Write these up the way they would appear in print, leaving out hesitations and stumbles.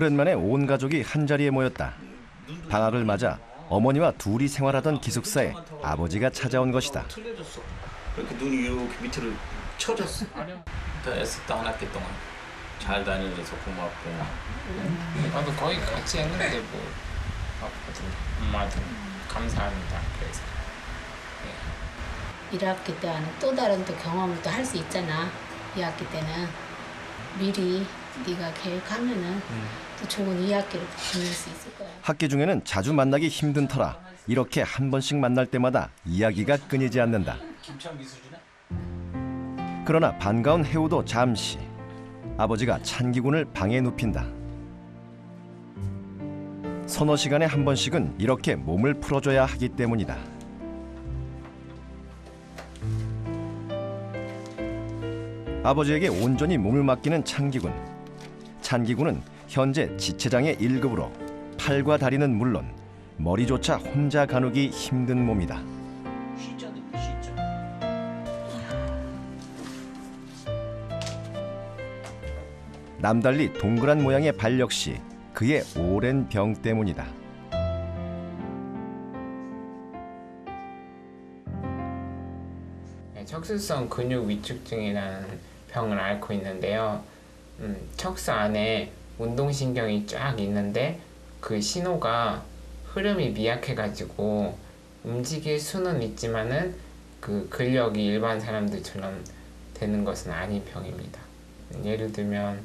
오랜만에 온 가족이 한자리에 모였다. 방학을 맞아 어머니와 둘이 생활하던 기숙사에 아버지가 찾아온 것이다. 틀려졌어. 이렇게 눈이 이렇게 밑으로 쳐졌어. 더 애썼다 한 학기 동안. 잘 다녀줘서 고맙고. 나도 거의 같이 했는데 뭐 아빠도 엄마도 감사합니다. 그래서 1학기 때는 또 다른 또 경험을 또 할 수 있잖아. 2학기 때는 미리 네가 계획하면은 또 좋은 2학기를 보낼 수 있을 거야. 학기 중에는 자주 만나기 힘든 터라 이렇게 한 번씩 만날 때마다 이야기가 끊이지 않는다. 그러나 반가운 해우도 잠시 아버지가 찬기군을 방에 눕힌다. 서너 시간에 한 번씩은 이렇게 몸을 풀어줘야 하기 때문이다. 아버지에게 온전히 몸을 맡기는 찬기군. 찬기군은 현재 지체장애 1급으로 팔과 다리는 물론 머리조차 혼자 가누기 힘든 몸이다. 남달리 동그란 모양의 발 역시 그의 오랜 병 때문이다. 척수성 근육 위축증이라는 병을 앓고 있는데요. 척수 안에 운동신경이 쫙 있는데 그 신호가 흐름이 미약해가지고 움직일 수는 있지만은 그 근력이 일반 사람들처럼 되는 것은 아닌 병입니다. 예를 들면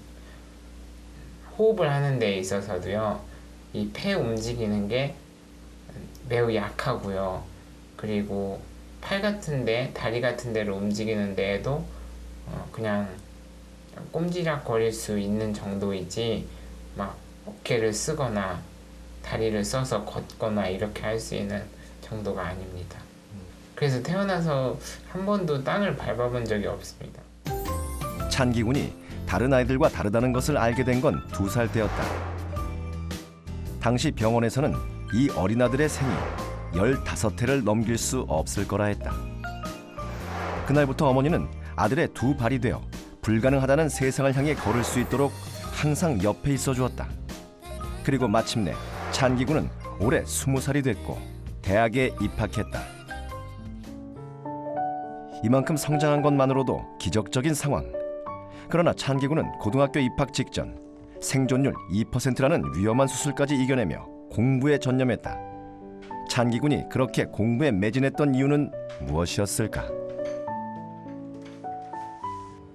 호흡을 하는 데 있어서도요, 이 폐 움직이는 게 매우 약하고요. 그리고 팔 같은데, 다리 같은 데로 움직이는 데에도 그냥 꼼지락거릴 수 있는 정도이지 막 어깨를 쓰거나 다리를 써서 걷거나 이렇게 할 수 있는 정도가 아닙니다. 그래서 태어나서 한 번도 땅을 밟아본 적이 없습니다. 찬기군이 다른 아이들과 다르다는 것을 알게 된 건 2살 때였다. 당시 병원에서는 이 어린아들의 생이 15회를 넘길 수 없을 거라 했다. 그날부터 어머니는 아들의 두 발이 되어 불가능하다는 세상을 향해 걸을 수 있도록 항상 옆에 있어 주었다. 그리고 마침내 찬기군은 올해 20살이 됐고 대학에 입학했다. 이만큼 성장한 것만으로도 기적적인 상황. 그러나 찬기군은 고등학교 입학 직전 생존율 2%라는 위험한 수술까지 이겨내며 공부에 전념했다. 찬기군이 그렇게 공부에 매진했던 이유는 무엇이었을까?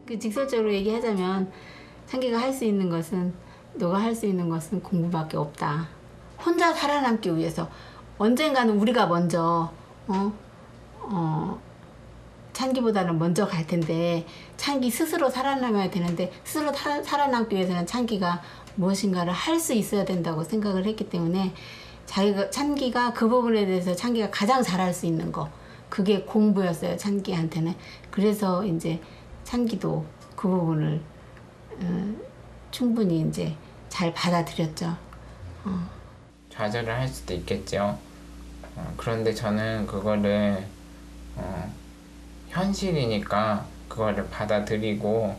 그 직설적으로 얘기하자면 찬기가 할 수 있는 것은 너가 할 수 있는 것은 공부밖에 없다. 혼자 살아남기 위해서 언젠가는 우리가 먼저 찬기보다는 먼저 갈 텐데 찬기 스스로 살아남아야 되는데 스스로 살아남기 위해서는 찬기가 무엇인가를 할 수 있어야 된다고 생각을 했기 때문에 찬기가 그 부분에 대해서 찬기가 가장 잘할 수 있는 거 그게 공부였어요. 찬기한테는. 그래서 이제 찬기도 그 부분을 충분히 이제 잘 받아들였죠. 좌절을 할 수도 있겠죠. 그런데 저는 그거를 현실이니까 그거를 받아들이고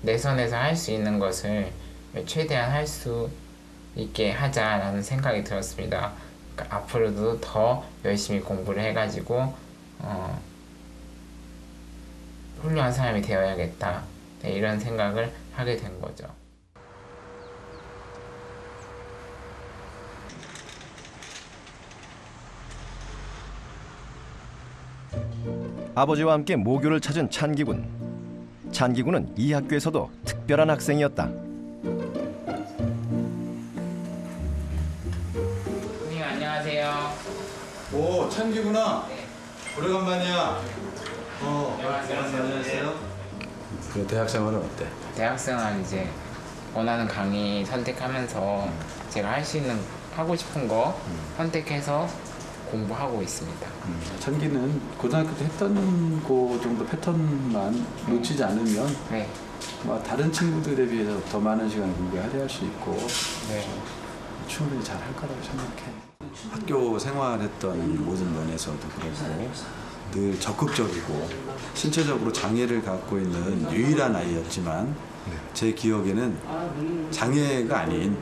내 선에서 할 수 있는 것을 최대한 할 수 있게 하자라는 생각이 들었습니다. 그러니까 앞으로도 더 열심히 공부를 해가지고 훌륭한 사람이 되어야겠다. 네, 이런 생각을 하게 된 거죠. 아버지와 함께 모교를 찾은 찬기군. 찬기군은 이 학교에서도 특별한 학생이었다. 선생님 안녕하세요. 오, 찬기구나. 네. 오래간만이야. 안녕하세요. 그 대학 생활은 어때? 대학생활 이제 원하는 강의 선택하면서 제가 할 수 있는 하고 싶은 거 선택해서 공부하고 있습니다. 찬기는 고등학교 때 했던 그 정도 패턴만 놓치지 않으면 네. 다른 친구들에 비해서 더 많은 시간을 공부에 할애할 수 있고 네. 충분히 잘 할 거라고 생각해. 학교 생활했던 모든 면에서도 그렇고 늘 적극적이고 신체적으로 장애를 갖고 있는 유일한 아이였지만 제 기억에는 장애가 아닌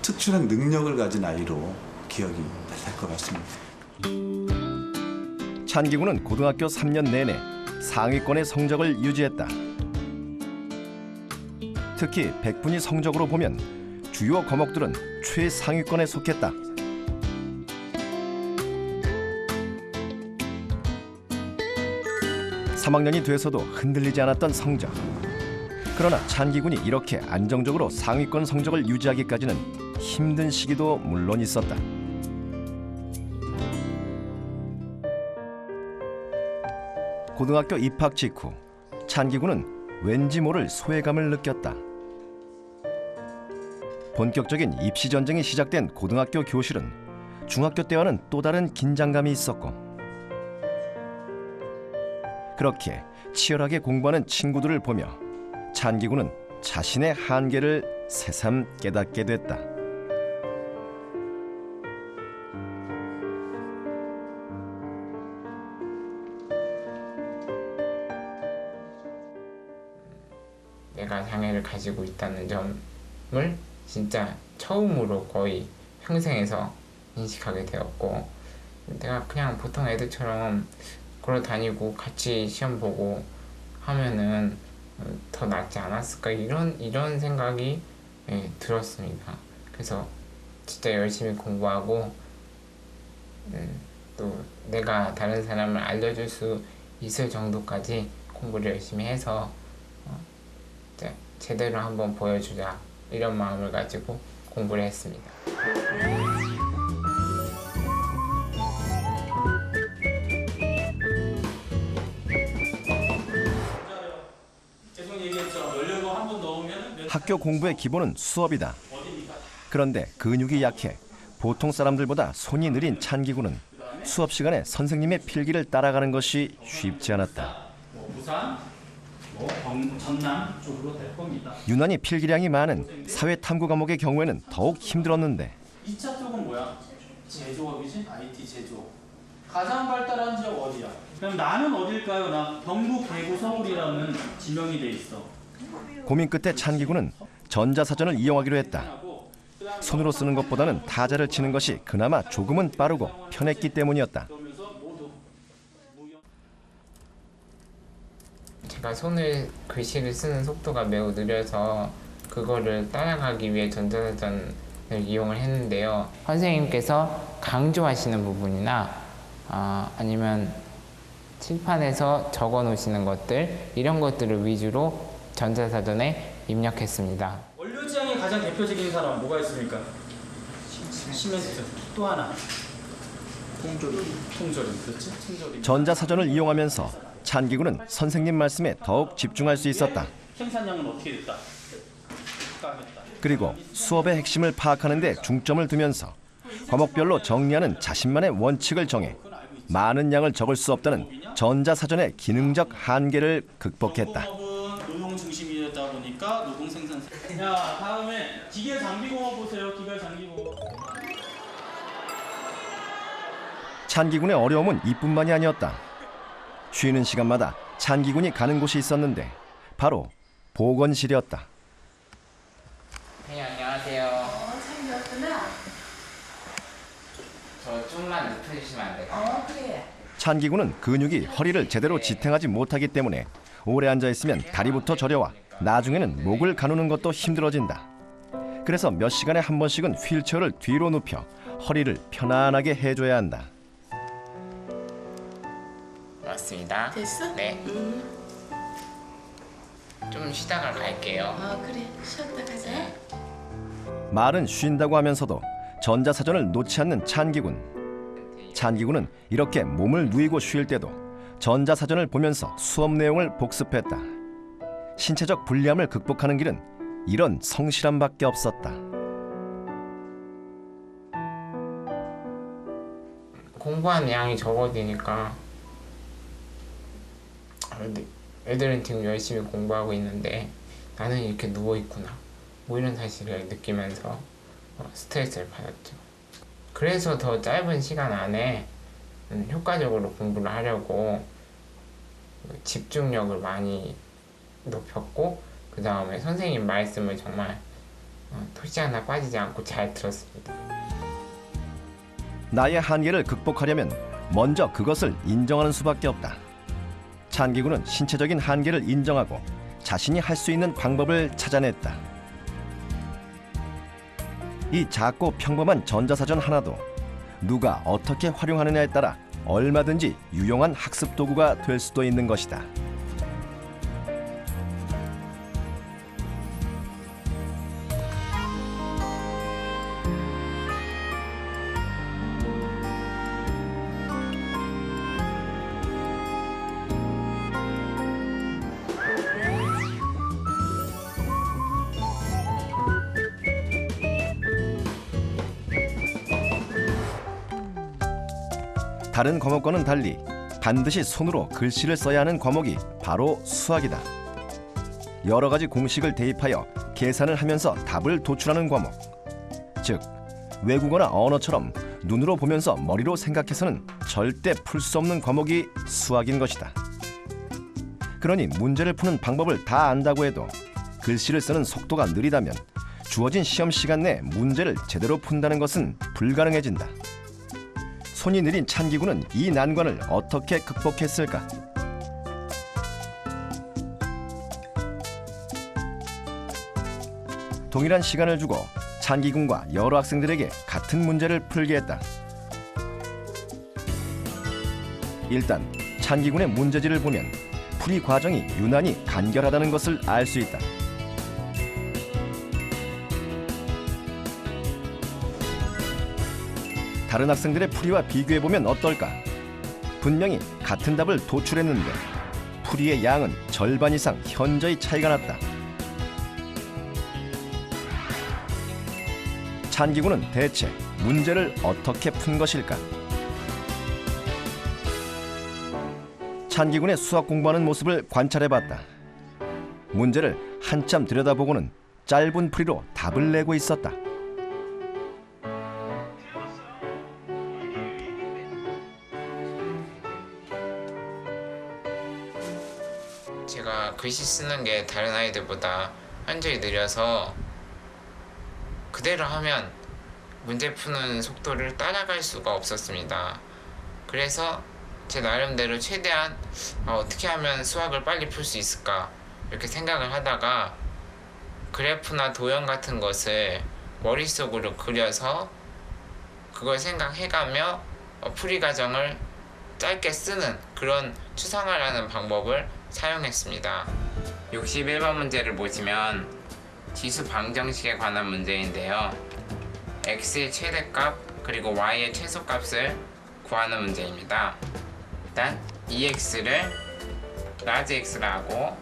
특출한 능력을 가진 아이로 기억이 날 것 같습니다. 찬기군은 고등학교 3년 내내 상위권의 성적을 유지했다. 특히 백분위 성적으로 보면 주요 과목들은 최상위권에 속했다. (3학년이) 돼서도 흔들리지 않았던 성적. 그러나 찬기군이 이렇게 안정적으로 상위권 성적을 유지하기까지는 힘든 시기도 물론 있었다. 고등학교 입학 직후 찬기군은 왠지 모를 소외감을 느꼈다. 본격적인 입시 전쟁이 시작된 고등학교 교실은 중학교 때와는 또 다른 긴장감이 있었고, 그렇게 치열하게 공부하는 친구들을 보며 찬기군은 자신의 한계를 새삼 깨닫게 됐다. 내가 장애를 가지고 있다는 점을 진짜 처음으로 거의 평생에서 인식하게 되었고, 내가 그냥 보통 애들처럼 걸어 다니고 같이 시험 보고 하면은 더 낫지 않았을까, 이런 생각이 들었습니다. 그래서 진짜 열심히 공부하고 또 내가 다른 사람을 알려줄 수 있을 정도까지 공부를 열심히 해서 제대로 한번 보여주자, 이런 마음을 가지고 공부를 했습니다. 학교 공부의 기본은 수업이다. 그런데 근육이 약해 보통 사람들보다 손이 느린 찬기군은 수업 시간에 선생님의 필기를 따라가는 것이 쉽지 않았다. 부산, 전남 쪽으로 될 겁니다. 유난히 필기량이 많은 사회탐구 과목의 경우에는 더욱 힘들었는데 2차 쪽은 뭐야? 제조업이지? IT 제조업. 가장 발달한 지역 어디야? 그럼 나는 어딜까요? 나 경북, 대구, 서울이라는 지명이 돼 있어. 고민 끝에 찬기군은 전자사전을 이용하기로 했다. 손으로 쓰는 것보다는 타자를 치는 것이 그나마 조금은 빠르고 편했기 때문이었다. 제가 손을 글씨를 쓰는 속도가 매우 느려서 그거를 따라가기 위해 전자사전을 이용을 했는데요. 선생님께서 강조하시는 부분이나 아니면 칠판에서 적어 놓으시는 것들, 이런 것들을 위주로 전자사전에 입력했습니다. 원료 지향의 가장 대표적인 사람은 뭐가 있습니까? 시멘트. 또 하나. 통조림. 그렇지? 통조림. 전자사전을 이용하면서 찬기군은 선생님 말씀에 더욱 집중할 수 있었다. 생산량은 어떻게 됐다? 그리고 수업의 핵심을 파악하는 데 중점을 두면서 과목별로 정리하는 자신만의 원칙을 정해 많은 양을 적을 수 없다는 전자사전의 기능적 한계를 극복했다. 노동 중심이다 보니까 노동 생산. 자, 다음에 기계 장비공업 보세요. 기계 장비공업. 찬기군의 어려움은 이뿐만이 아니었다. 쉬는 시간마다 찬기군이 가는 곳이 있었는데 바로 보건실이었다. 네, 안녕하세요. 참 좋구나. 저 좀만 눕혀주시면 안 돼요? 그래. 찬기군은 근육이 허리를 제대로 지탱하지 못하기 때문에 오래 앉아있으면 다리부터 저려와 나중에는 목을 가누는 것도 힘들어진다. 그래서 몇 시간에 한 번씩은 휠체어를 뒤로 눕혀 허리를 편안하게 해줘야 한다. 맞습니다. 됐어? 네. 좀 쉬다가 갈게요. 그래. 쉬었다 가자. 말은 쉰다고 하면서도 전자사전을 놓지 않는 찬기군. 찬기군은 이렇게 몸을 누이고 쉴 때도 전자사전을 보면서 수업 내용을 복습했다. 신체적 불리함을 극복하는 길은 이런 성실함밖에 없었다. 공부하는 양이 적어지니까 애들은 지금 열심히 공부하고 있는데 나는 이렇게 누워있구나, 뭐 이런 사실을 느끼면서 스트레스를 받았죠. 그래서 더 짧은 시간 안에 효과적으로 공부를 하려고 집중력을 많이 높였고, 그 다음에 선생님 말씀을 정말 토시 하나 빠지지 않고 잘 들었습니다. 나의 한계를 극복하려면 먼저 그것을 인정하는 수밖에 없다. 찬기군은 신체적인 한계를 인정하고 자신이 할 수 있는 방법을 찾아냈다. 이 작고 평범한 전자사전 하나도 누가 어떻게 활용하느냐에 따라 얼마든지 유용한 학습 도구가 될 수도 있는 것이다. 다른 과목과는 달리 반드시 손으로 글씨를 써야 하는 과목이 바로 수학이다. 여러 가지 공식을 대입하여 계산을 하면서 답을 도출하는 과목. 즉, 외국어나 언어처럼 눈으로 보면서 머리로 생각해서는 절대 풀 수 없는 과목이 수학인 것이다. 그러니 문제를 푸는 방법을 다 안다고 해도 글씨를 쓰는 속도가 느리다면 주어진 시험 시간 내에 문제를 제대로 푼다는 것은 불가능해진다. 손이 느린 찬기군은 이 난관을 어떻게 극복했을까? 동일한 시간을 주고 찬기군과 여러 학생들에게 같은 문제를 풀게 했다. 일단 찬기군의 문제지를 보면 풀이 과정이 유난히 간결하다는 것을 알 수 있다. 다른 학생들의 풀이와 비교해보면 어떨까? 분명히 같은 답을 도출했는데 풀이의 양은 절반 이상 현저히 차이가 났다. 찬기군은 대체 문제를 어떻게 푼 것일까? 찬기군의 수학 공부하는 모습을 관찰해봤다. 문제를 한참 들여다보고는 짧은 풀이로 답을 내고 있었다. 제가 글씨 쓰는 게 다른 아이들보다 현저히 느려서 그대로 하면 문제 푸는 속도를 따라갈 수가 없었습니다. 그래서 제 나름대로 최대한 어떻게 하면 수학을 빨리 풀 수 있을까 이렇게 생각을 하다가 그래프나 도형 같은 것을 머릿속으로 그려서 그걸 생각해가며 풀이 과정을 짧게 쓰는 그런 추상화라는 방법을 사용했습니다. 61번 문제를 보시면 지수 방정식에 관한 문제인데요. x의 최대값 그리고 y의 최소값을 구하는 문제입니다. 일단 2x를 라지 x라고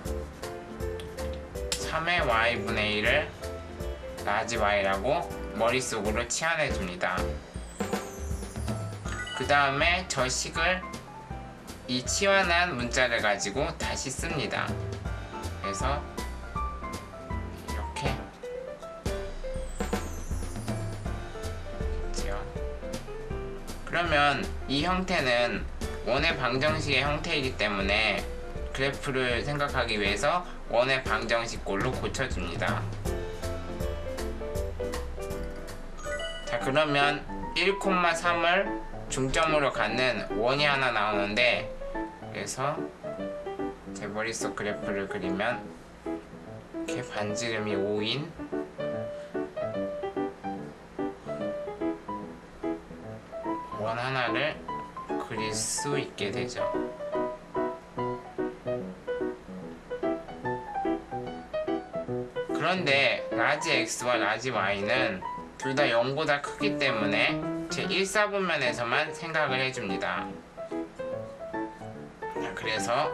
3의 y분의 1을 라지 y라고 머릿속으로 치환해 줍니다. 그 다음에 저 식을 이 치환한 문자를 가지고 다시 씁니다. 그래서 이렇게 있죠. 그러면 이 형태는 원의 방정식의 형태이기 때문에 그래프를 생각하기 위해서 원의 방정식꼴로 고쳐줍니다. 자, 그러면 1,3을 중점으로 갖는 원이 하나 나오는데, 그래서 제 머릿속 그래프를 그리면 이렇게 반지름이 5인 원 하나를 그릴 수 있게 되죠. 그런데 라지 x와 라지 y는 둘 다 0보다 크기 때문에 제 1사분면에서만 생각을 해줍니다. 그래서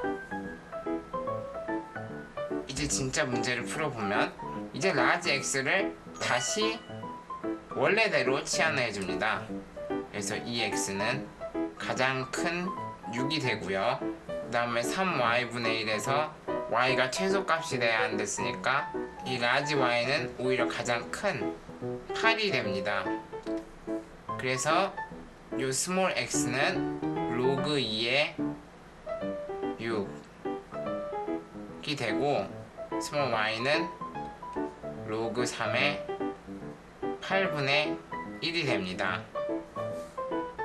이제 진짜 문제를 풀어보면 이제 라지 x를 다시 원래대로 치환을 해줍니다. 그래서 이 x는 가장 큰 6이 되고요. 그 다음에 3y분의 1에서 y가 최소값이 돼야 한댔으니까 이 라지 y는 오히려 가장 큰 8이 됩니다. 그래서 요 스몰 x는 로그 2의 6이 되고, 스몰 y는 로그 3의 8분의 1이 됩니다.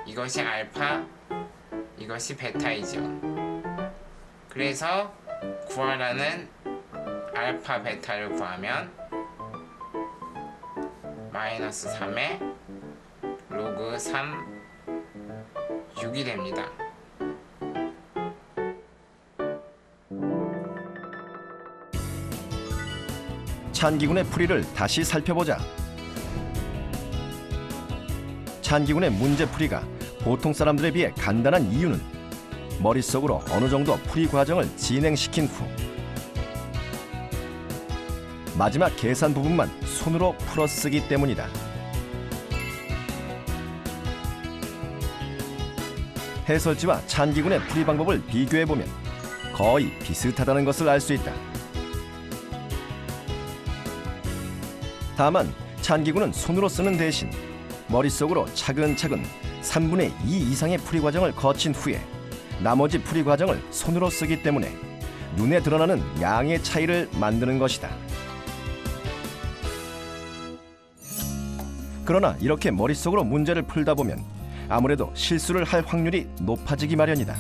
이것이 알파, 이것이 베타이죠. 그래서 구하라는 알파, 베타를 구하면 마이너스 3의 로그 3, 6이 됩니다. 찬기군의 풀이를 다시 살펴보자. 찬기군의 문제 풀이가 보통 사람들에 비해 간단한 이유는 머릿속으로 어느 정도 풀이 과정을 진행시킨 후 마지막 계산 부분만 손으로 풀어쓰기 때문이다. 해설지와 찬기군의 풀이 방법을 비교해보면 거의 비슷하다는 것을 알 수 있다. 다만 찬기군은 손으로 쓰는 대신 머릿속으로 차근차근 3분의 2 이상의 풀이 과정을 거친 후에 나머지 풀이 과정을 손으로 쓰기 때문에 눈에 드러나는 양의 차이를 만드는 것이다. 그러나 이렇게 머릿속으로 문제를 풀다 보면 아무래도 실수를 할 확률이 높아지기 마련이다.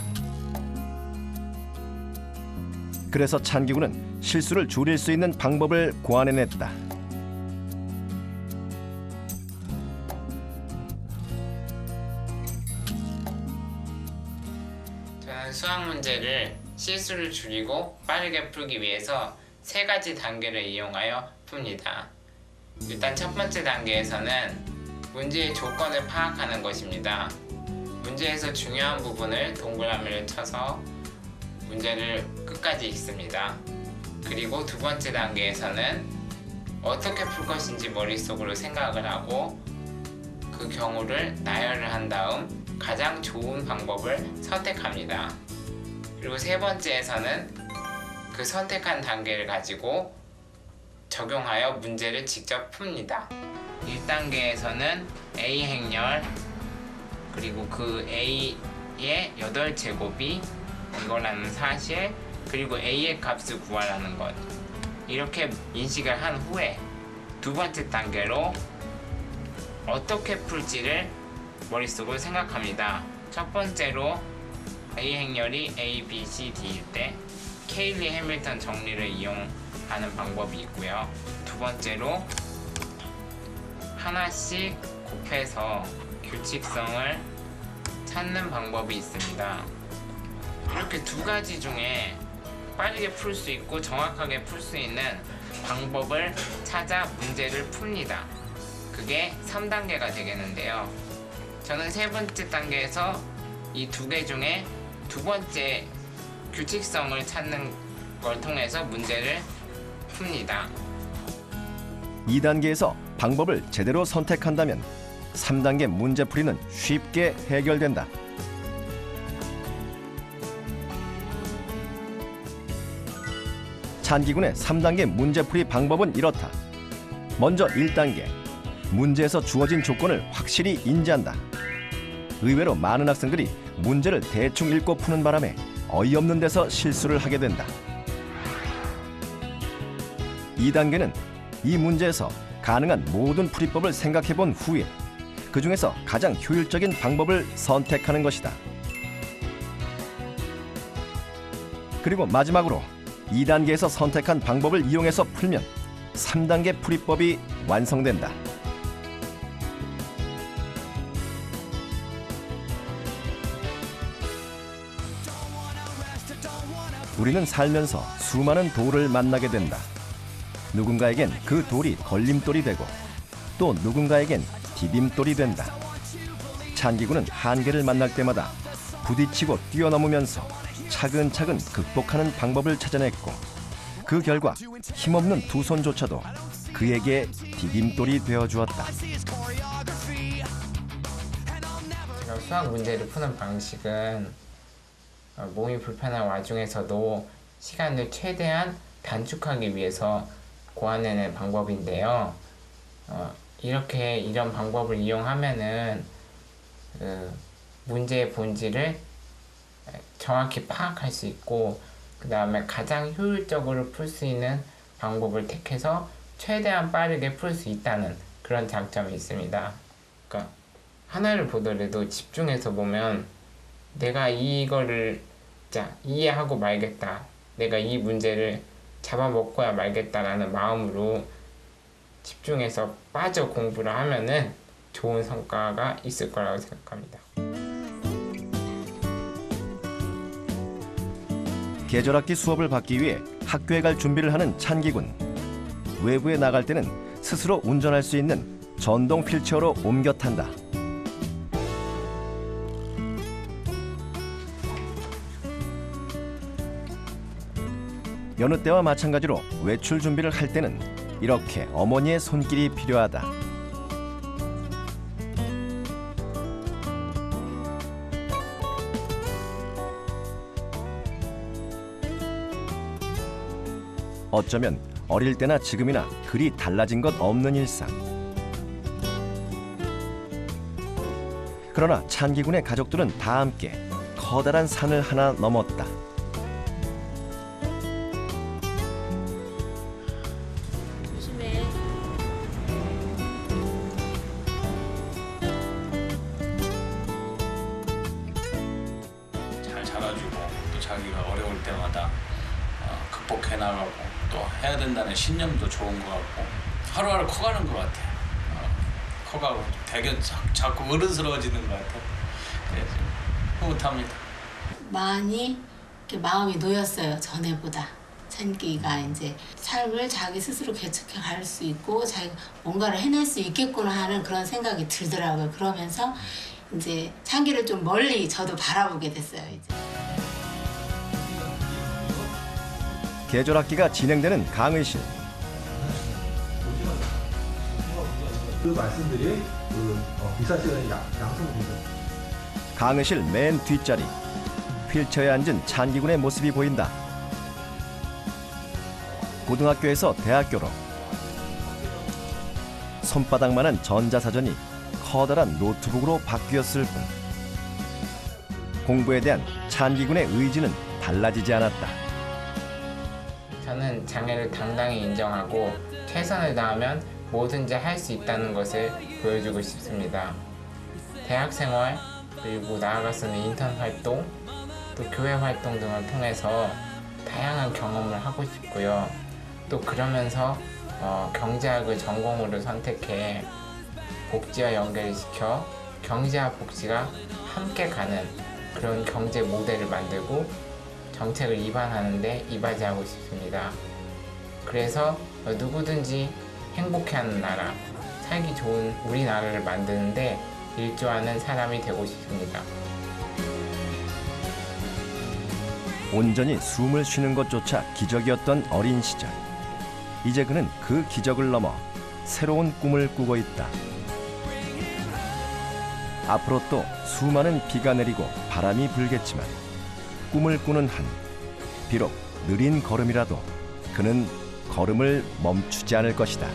그래서 찬기군은 실수를 줄일 수 있는 방법을 고안해냈다. 저는 수학 문제를 실수를 줄이고 빠르게 풀기 위해서 3가지 단계를 이용하여 풉니다. 일단 첫 번째 단계에서는 문제의 조건을 파악하는 것입니다. 문제에서 중요한 부분을 동그라미를 쳐서 문제를 끝까지 읽습니다. 그리고 두 번째 단계에서는 어떻게 풀 것인지 머릿속으로 생각을 하고 그 경우를 나열을 한 다음 가장 좋은 방법을 선택합니다. 그리고 세 번째에서는 그 선택한 단계를 가지고 적용하여 문제를 직접 풉니다. 1단계에서는 A 행렬 그리고 그 A의 8제곱이 이거라는 사실 그리고 A의 값을 구하라는 것 이렇게 인식을 한 후에 두 번째 단계로 어떻게 풀지를 머릿속으로 생각합니다. 첫 번째로 A 행렬이 A, B, C, D일 때 케일리 해밀턴 정리를 이용하는 방법이 있고요. 두 번째로 하나씩 곱해서 규칙성을 찾는 방법이 있습니다. 이렇게 두 가지 중에 빠르게 풀 수 있고 정확하게 풀 수 있는 방법을 찾아 문제를 풉니다. 그게 3단계가 되겠는데요. 저는 세 번째 단계에서 이 두 개 중에 두 번째 규칙성을 찾는 걸 통해서 문제를 풉니다. 2단계에서 방법을 제대로 선택한다면 3단계 문제풀이는 쉽게 해결된다. 찬기군의 3단계 문제풀이 방법은 이렇다. 먼저 1단계, 문제에서 주어진 조건을 확실히 인지한다. 의외로 많은 학생들이 문제를 대충 읽고 푸는 바람에 어이없는 데서 실수를 하게 된다. 2단계는 이 문제에서 가능한 모든 풀이법을 생각해 본 후에 그 중에서 가장 효율적인 방법을 선택하는 것이다. 그리고 마지막으로 2단계에서 선택한 방법을 이용해서 풀면 3단계 풀이법이 완성된다. 우리는 살면서 수많은 돌을 만나게 된다. 누군가에겐 그 돌이 걸림돌이 되고 또 누군가에겐 디딤돌이 된다. 찬기군은 한계를 만날 때마다 부딪히고 뛰어넘으면서 차근차근 극복하는 방법을 찾아냈고 그 결과 힘없는 두 손조차도 그에게 디딤돌이 되어주었다. 제가 수학 문제를 푸는 방식은 몸이 불편한 와중에서도 시간을 최대한 단축하기 위해서 고안해낸 방법인데요. 이런 방법을 이용하면은 문제의 본질을 정확히 파악할 수 있고 그 다음에 가장 효율적으로 풀 수 있는 방법을 택해서 최대한 빠르게 풀 수 있다는 그런 장점이 있습니다. 그러니까 하나를 보더라도 집중해서 보면 내가 이거를 이해하고 말겠다, 내가 이 문제를 잡아먹고야 말겠다라는 마음으로 집중해서 빠져 공부를 하면은 좋은 성과가 있을 거라고 생각합니다. 계절학기 수업을 받기 위해 학교에 갈 준비를 하는 찬기군. 외부에 나갈 때는 스스로 운전할 수 있는 전동 휠체어로 옮겨 탄다. 여느 때와 마찬가지로 외출 준비를 할 때는 이렇게 어머니의 손길이 필요하다. 어쩌면 어릴 때나 지금이나 그리 달라진 것 없는 일상. 그러나 찬기군의 가족들은 다 함께 커다란 산을 하나 넘었다. 조심해. 잘 자라주고 또 자기가 어려울 때마다 극복해 나가고 또 해야 된다는 신념도 좋은 것 같고 하루하루 커가는 것 같아요. 커가고 되게 자꾸 어른스러워지는 것 같아요. 그래서 흐뭇합니다. 많이 이렇게 마음이 놓였어요. 전에보다. 찬기가 이제 삶을 자기 스스로 개척해 갈 수 있고 자기가 뭔가를 해낼 수 있겠구나 하는 그런 생각이 들더라고요. 그러면서 이제 찬기를 좀 멀리 저도 바라보게 됐어요. 이제. 계절학기가 진행되는 강의실. 그 말씀들이 이사 시간에 양성입니다. 강의실 맨 뒷자리. 휠체어에 앉은 찬기군의 모습이 보인다. 고등학교에서 대학교로 손바닥만한 전자사전이 커다란 노트북으로 바뀌었을 뿐 공부에 대한 찬기군의 의지는 달라지지 않았다. 저는 장애를 당당히 인정하고 최선을 다하면 뭐든지 할 수 있다는 것을 보여주고 싶습니다. 대학생활 그리고 나아가서는 인턴 활동 또 교회 활동 등을 통해서 다양한 경험을 하고 싶고요. 또 그러면서 경제학을 전공으로 선택해 복지와 연결시켜 경제와 복지가 함께 가는 그런 경제 모델을 만들고 정책을 입안하는 데 이바지하고 싶습니다. 그래서 누구든지 행복해하는 나라, 살기 좋은 우리나라를 만드는데 일조하는 사람이 되고 싶습니다. 온전히 숨을 쉬는 것조차 기적이었던 어린 시절. 이제 그는 그 기적을 넘어 새로운 꿈을 꾸고 있다. 앞으로 또 수많은 비가 내리고 바람이 불겠지만 꿈을 꾸는 한, 비록 느린 걸음이라도 그는 걸음을 멈추지 않을 것이다.